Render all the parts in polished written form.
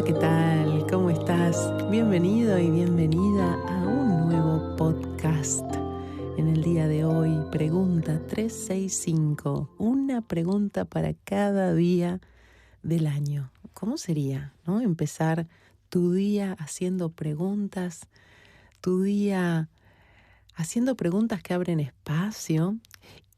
¿qué tal? ¿Cómo estás? Bienvenido y bienvenida a un nuevo podcast. En el día de hoy, pregunta 365, una pregunta para cada día del año. ¿Cómo sería, no? Empezar tu día haciendo preguntas, tu día haciendo preguntas que abren espacio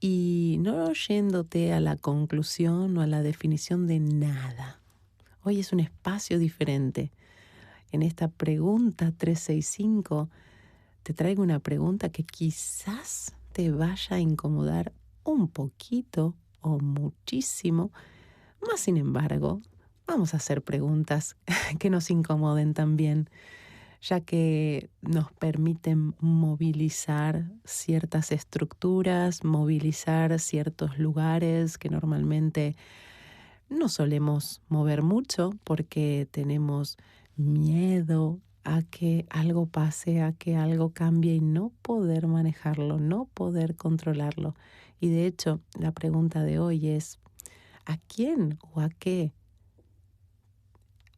y no yéndote a la conclusión o a la definición de nada. Hoy es un espacio diferente. En esta pregunta 365 te traigo una pregunta que quizás te vaya a incomodar un poquito o muchísimo. Más sin embargo, vamos a hacer preguntas que nos incomoden también, ya que nos permiten movilizar ciertas estructuras, movilizar ciertos lugares que normalmente no solemos mover mucho porque tenemos miedo a que algo pase, a que algo cambie y no poder manejarlo, no poder controlarlo. Y de hecho, la pregunta de hoy es, ¿a quién o a qué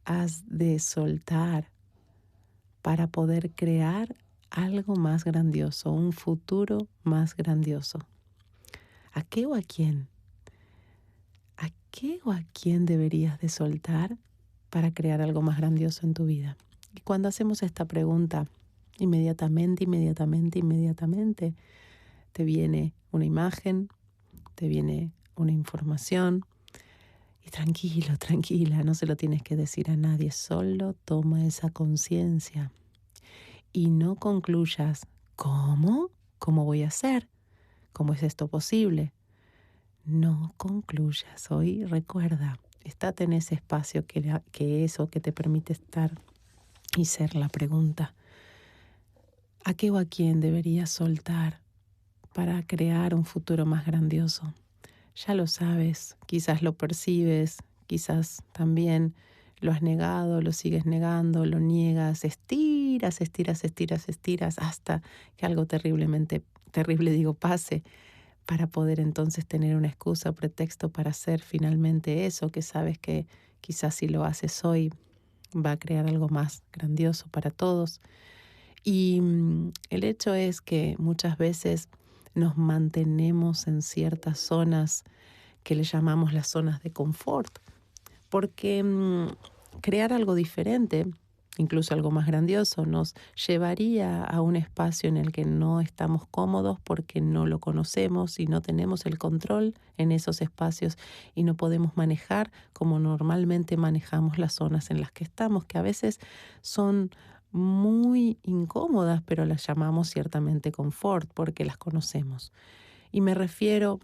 has de soltar para poder crear algo más grandioso, un futuro más grandioso? ¿A qué o a quién? ¿A qué o a quién deberías de soltar para crear algo más grandioso en tu vida? Y cuando hacemos esta pregunta, inmediatamente te viene una imagen, te viene una información. Y tranquilo, tranquila, no se lo tienes que decir a nadie, solo toma esa conciencia y no concluyas, ¿cómo? ¿Cómo voy a hacer? ¿Cómo es esto posible? No concluyas, hoy recuerda, estate en ese espacio que eso que te permite estar y ser la pregunta. ¿A qué o a quién deberías soltar para crear un futuro más grandioso? Ya lo sabes, quizás lo percibes, quizás también lo has negado, lo sigues negando, lo niegas, estiras hasta que algo terrible pase para poder entonces tener una excusa o pretexto para hacer finalmente eso que sabes que quizás si lo haces hoy va a crear algo más grandioso para todos. Y el hecho es que muchas veces nos mantenemos en ciertas zonas que le llamamos las zonas de confort, porque crear algo diferente, incluso algo más grandioso, nos llevaría a un espacio en el que no estamos cómodos porque no lo conocemos y no tenemos el control en esos espacios y no podemos manejar como normalmente manejamos las zonas en las que estamos, que a veces son muy incómodas, pero las llamamos ciertamente confort porque las conocemos. Y me refiero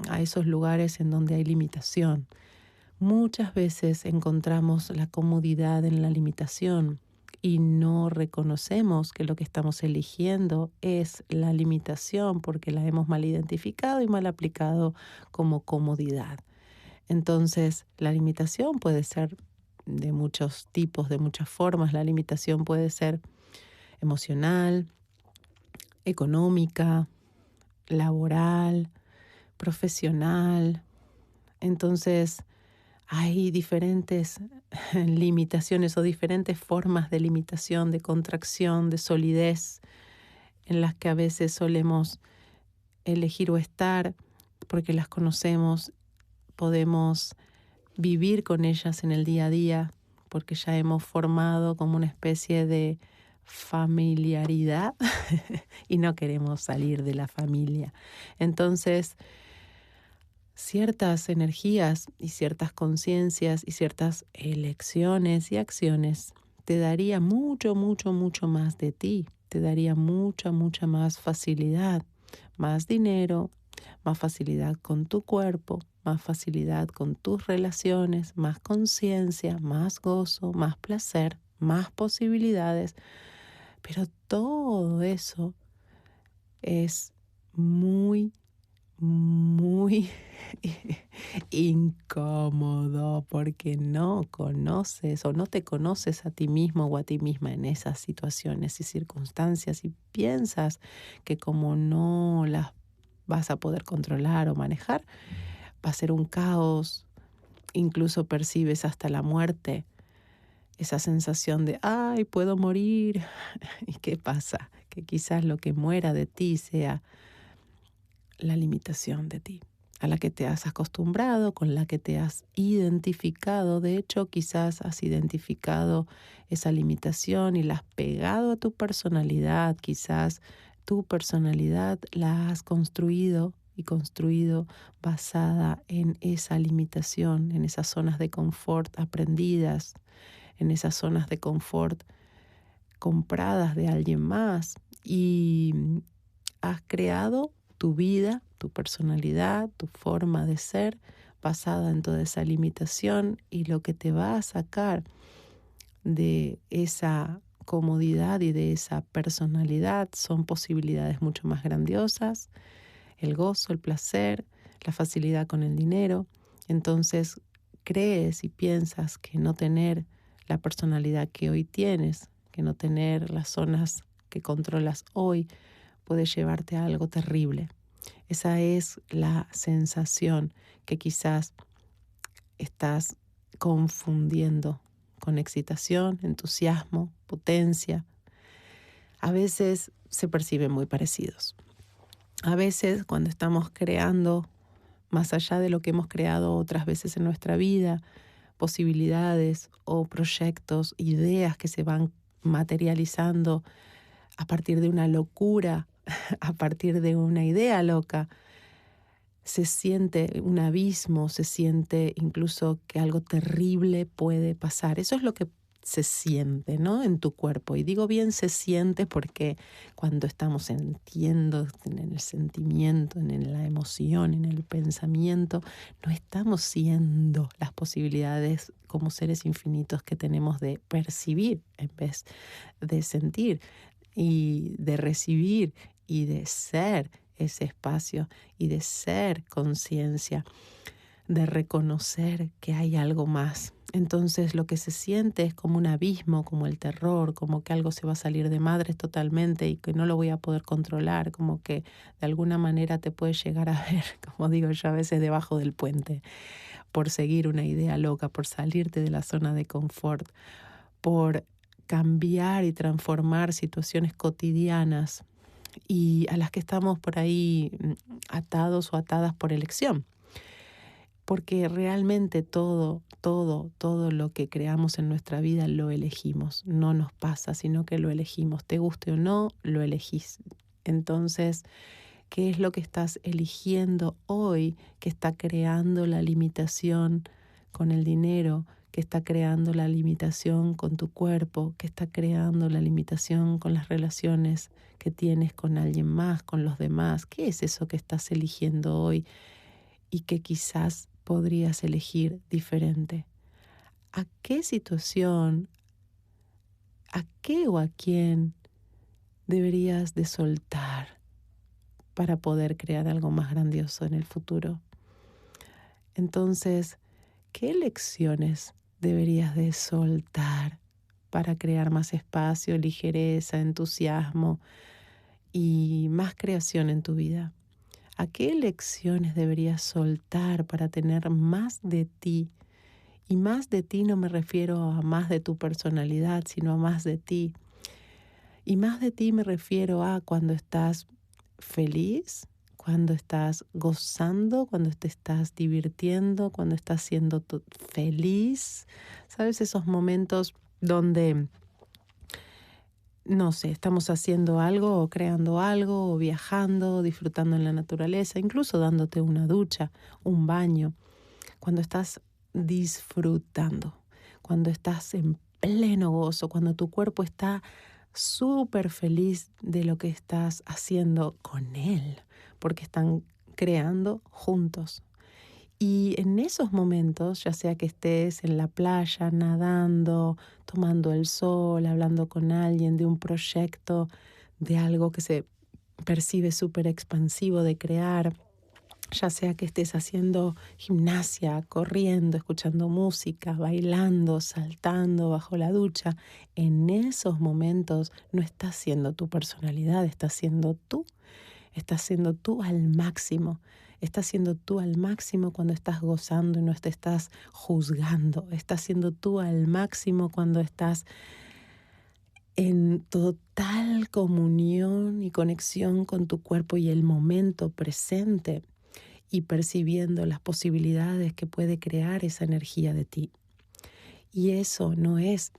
a esos lugares en donde hay limitación. Muchas veces encontramos la comodidad en la limitación y no reconocemos que lo que estamos eligiendo es la limitación porque la hemos mal identificado y mal aplicado como comodidad. Entonces, la limitación puede ser de muchos tipos, de muchas formas. La limitación puede ser emocional, económica, laboral, profesional. Entonces, hay diferentes limitaciones o diferentes formas de limitación, de contracción, de solidez, en las que a veces solemos elegir o estar porque las conocemos, podemos vivir con ellas en el día a día, porque ya hemos formado como una especie de familiaridad y no queremos salir de la familia. Entonces, ciertas energías y ciertas conciencias y ciertas elecciones y acciones te daría mucho más de ti, te daría mucha más facilidad, más dinero, más facilidad con tu cuerpo, más facilidad con tus relaciones, más conciencia, más gozo, más placer, más posibilidades. Pero todo eso es muy incómodo porque no conoces o no te conoces a ti mismo o a ti misma en esas situaciones y circunstancias y piensas que como no las vas a poder controlar o manejar, va a ser un caos, incluso percibes hasta la muerte esa sensación de, ay, puedo morir. ¿Y qué pasa? Que quizás lo que muera de ti sea la limitación de ti, a la que te has acostumbrado, con la que te has identificado. De hecho, quizás has identificado esa limitación y la has pegado a tu personalidad. Quizás tu personalidad la has construido y construido basada en esa limitación, en esas zonas de confort aprendidas, en esas zonas de confort compradas de alguien más. Y has creado tu vida, tu personalidad, tu forma de ser basada en toda esa limitación, y lo que te va a sacar de esa comodidad y de esa personalidad son posibilidades mucho más grandiosas, el gozo, el placer, la facilidad con el dinero. Entonces crees y piensas que no tener la personalidad que hoy tienes, que no tener las zonas que controlas hoy, puede llevarte a algo terrible. Esa es la sensación que quizás estás confundiendo con excitación, entusiasmo, potencia. A veces se perciben muy parecidos. A veces cuando estamos creando, más allá de lo que hemos creado otras veces en nuestra vida, posibilidades o proyectos, ideas que se van materializando a partir de una locura, a partir de una idea loca, se siente un abismo, se siente incluso que algo terrible puede pasar. Eso es lo que se siente, ¿no? En tu cuerpo. Y digo bien se siente porque cuando estamos sintiendo en el sentimiento, en la emoción, en el pensamiento, no estamos siendo las posibilidades como seres infinitos que tenemos de percibir en vez de sentir y de recibir y de ser ese espacio y de ser conciencia, de reconocer que hay algo más. Entonces lo que se siente es como un abismo, como el terror, como que algo se va a salir de madres totalmente y que no lo voy a poder controlar, como que de alguna manera te puedes llegar a ver, como digo yo a veces, debajo del puente, por seguir una idea loca, por salirte de la zona de confort, por cambiar y transformar situaciones cotidianas y a las que estamos por ahí atados o atadas por elección. Porque realmente todo lo que creamos en nuestra vida lo elegimos. No nos pasa, sino que lo elegimos. Te guste o no, lo elegís. Entonces, ¿qué es lo que estás eligiendo hoy que está creando la limitación con el dinero, que está creando la limitación con tu cuerpo, que está creando la limitación con las relaciones que tienes con alguien más, con los demás? ¿Qué es eso que estás eligiendo hoy y que quizás podrías elegir diferente? ¿A qué situación, a qué o a quién deberías de soltar para poder crear algo más grandioso en el futuro? Entonces, ¿qué lecciones deberías de soltar para crear más espacio, ligereza, entusiasmo y más creación en tu vida? ¿A qué lecciones deberías soltar para tener más de ti? Y más de ti no me refiero a más de tu personalidad, sino a más de ti. Y más de ti me refiero a cuando estás feliz, cuando estás gozando, cuando te estás divirtiendo, cuando estás siendo feliz. ¿Sabes? Esos momentos donde, no sé, estamos haciendo algo o creando algo o viajando, disfrutando en la naturaleza, incluso dándote una ducha, un baño. Cuando estás disfrutando, cuando estás en pleno gozo, cuando tu cuerpo está súper feliz de lo que estás haciendo con él, porque están creando juntos. Y en esos momentos, ya sea que estés en la playa, nadando, tomando el sol, hablando con alguien de un proyecto, de algo que se percibe súper expansivo de crear, ya sea que estés haciendo gimnasia, corriendo, escuchando música, bailando, saltando bajo la ducha, en esos momentos no estás siendo tu personalidad, estás siendo tú al máximo. Estás siendo tú al máximo cuando estás gozando y no te estás juzgando. Estás siendo tú al máximo cuando estás en total comunión y conexión con tu cuerpo y el momento presente y percibiendo las posibilidades que puede crear esa energía de ti. Y eso no es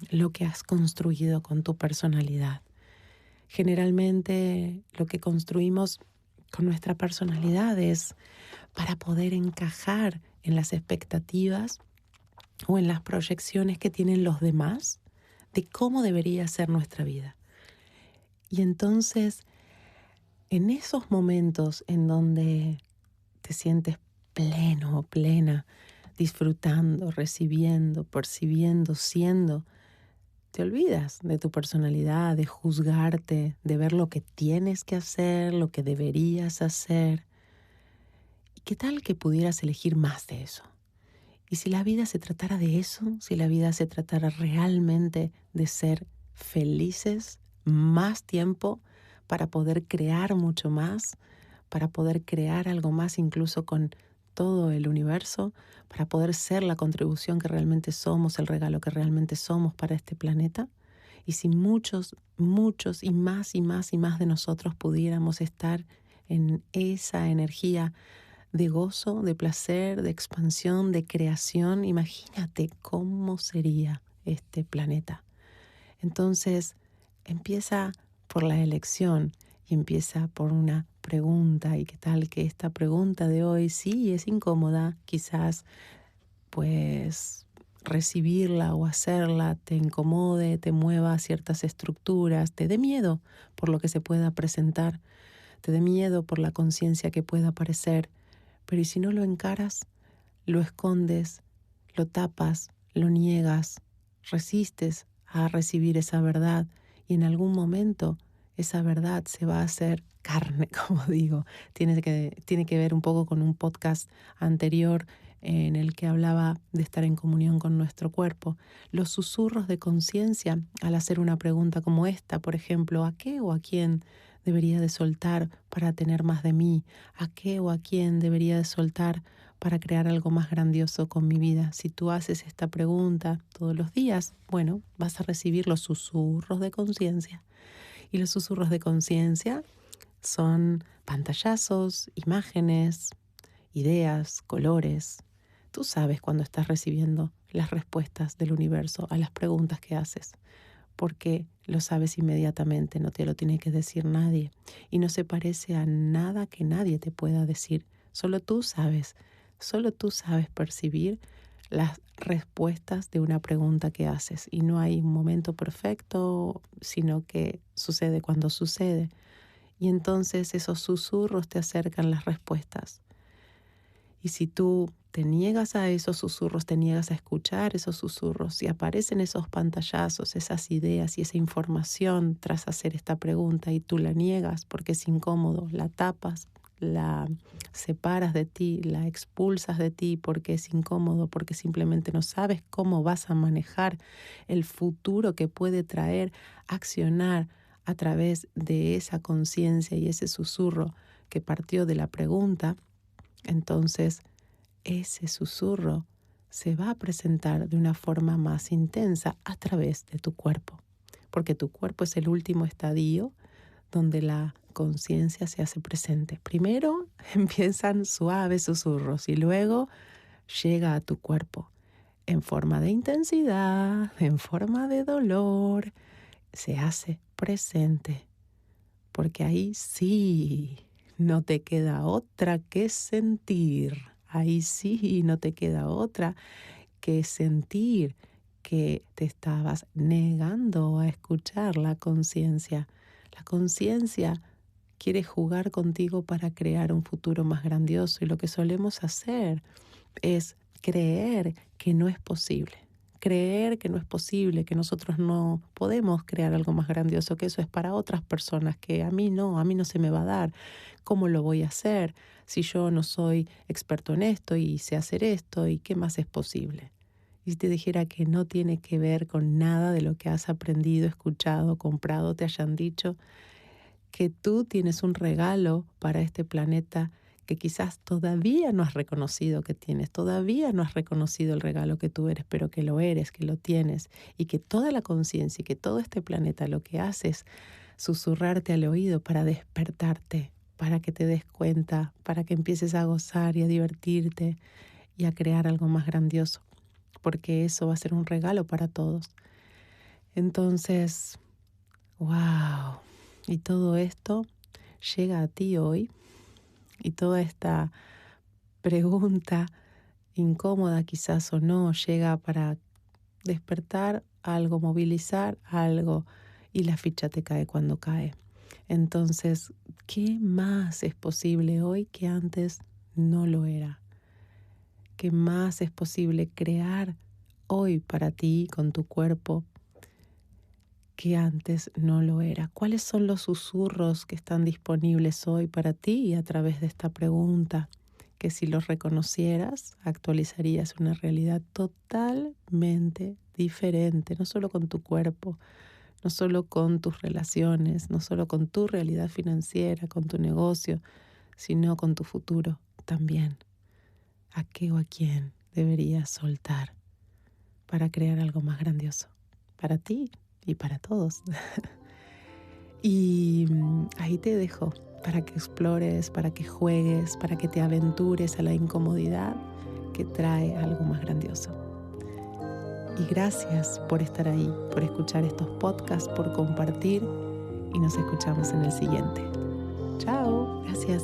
lo que has construido con tu personalidad. Generalmente lo que construimos con nuestra personalidad es para poder encajar en las expectativas o en las proyecciones que tienen los demás de cómo debería ser nuestra vida. Y entonces, en esos momentos en donde te sientes pleno o plena, disfrutando, recibiendo, percibiendo, siendo, te olvidas de tu personalidad, de juzgarte, de ver lo que tienes que hacer, lo que deberías hacer. ¿Y qué tal que pudieras elegir más de eso? Y si la vida se tratara de eso, si la vida se tratara realmente de ser felices más tiempo para poder crear mucho más, para poder crear algo más incluso con todo el universo, para poder ser la contribución que realmente somos, el regalo que realmente somos para este planeta. Y si muchos, muchos y más y más y más de nosotros pudiéramos estar en esa energía de gozo, de placer, de expansión, de creación, imagínate cómo sería este planeta. Entonces, empieza por la elección y empieza por una pregunta. ¿Y qué tal que esta pregunta de hoy sí es incómoda? Quizás pues recibirla o hacerla te incomode, te mueva a ciertas estructuras, te dé miedo por lo que se pueda presentar, te dé miedo por la conciencia que pueda aparecer. Pero ¿y si no lo encaras, lo escondes, lo tapas, lo niegas, resistes a recibir esa verdad y en algún momento esa verdad se va a hacer carne, como digo? Tiene que ver un poco con un podcast anterior en el que hablaba de estar en comunión con nuestro cuerpo. Los susurros de conciencia al hacer una pregunta como esta, por ejemplo, ¿a qué o a quién debería de soltar para tener más de mí? ¿A qué o a quién debería de soltar para crear algo más grandioso con mi vida? Si tú haces esta pregunta todos los días, bueno, vas a recibir los susurros de conciencia. Y los susurros de conciencia son pantallazos, imágenes, ideas, colores. Tú sabes cuando estás recibiendo las respuestas del universo a las preguntas que haces, porque lo sabes inmediatamente, no te lo tiene que decir nadie y no se parece a nada que nadie te pueda decir. Solo tú sabes percibir las respuestas de una pregunta que haces y no hay un momento perfecto, sino que sucede cuando sucede. Y entonces esos susurros te acercan las respuestas. Y si tú te niegas a esos susurros, te niegas a escuchar esos susurros y aparecen esos pantallazos, esas ideas y esa información tras hacer esta pregunta y tú la niegas porque es incómodo, la tapas, la separas de ti, la expulsas de ti porque es incómodo, porque simplemente no sabes cómo vas a manejar el futuro que puede traer, accionar a través de esa conciencia y ese susurro que partió de la pregunta. Entonces, ese susurro se va a presentar de una forma más intensa a través de tu cuerpo, porque tu cuerpo es el último estadio donde la conciencia se hace presente. Primero empiezan suaves susurros y luego llega a tu cuerpo en forma de intensidad, en forma de dolor, se hace presente, porque ahí sí no te queda otra que sentir. Ahí sí no te queda otra que sentir que te estabas negando a escuchar la conciencia. La conciencia quiere jugar contigo para crear un futuro más grandioso y lo que solemos hacer es creer que no es posible. Creer que no es posible, que nosotros no podemos crear algo más grandioso, que eso es para otras personas, que a mí no se me va a dar. ¿Cómo lo voy a hacer si yo no soy experto en esto y sé hacer esto? ¿Y qué más es posible? Y si te dijera que no tiene que ver con nada de lo que has aprendido, escuchado, comprado, te hayan dicho, que tú tienes un regalo para este planeta que quizás todavía no has reconocido que tienes, todavía no has reconocido el regalo que tú eres, pero que lo eres, que lo tienes, y que toda la conciencia y que todo este planeta lo que hace es susurrarte al oído para despertarte, para que te des cuenta, para que empieces a gozar y a divertirte y a crear algo más grandioso, porque eso va a ser un regalo para todos. Entonces, wow, y todo esto llega a ti hoy, y toda esta pregunta incómoda quizás o no llega para despertar algo, movilizar algo, y la ficha te cae cuando cae. Entonces, ¿qué más es posible hoy que antes no lo era? ¿Qué más es posible crear hoy para ti con tu cuerpo que antes no lo era? ¿Cuáles son los susurros que están disponibles hoy para ti y a través de esta pregunta? Que si los reconocieras, actualizarías una realidad totalmente diferente, no solo con tu cuerpo, no solo con tus relaciones, no solo con tu realidad financiera, con tu negocio, sino con tu futuro también. ¿A qué o a quién deberías soltar para crear algo más grandioso? Para ti y para todos. Y ahí te dejo para que explores, para que juegues, para que te aventures a la incomodidad que trae algo más grandioso. Y gracias por estar ahí, por escuchar estos podcasts, por compartir, y nos escuchamos en el siguiente. Chao, gracias.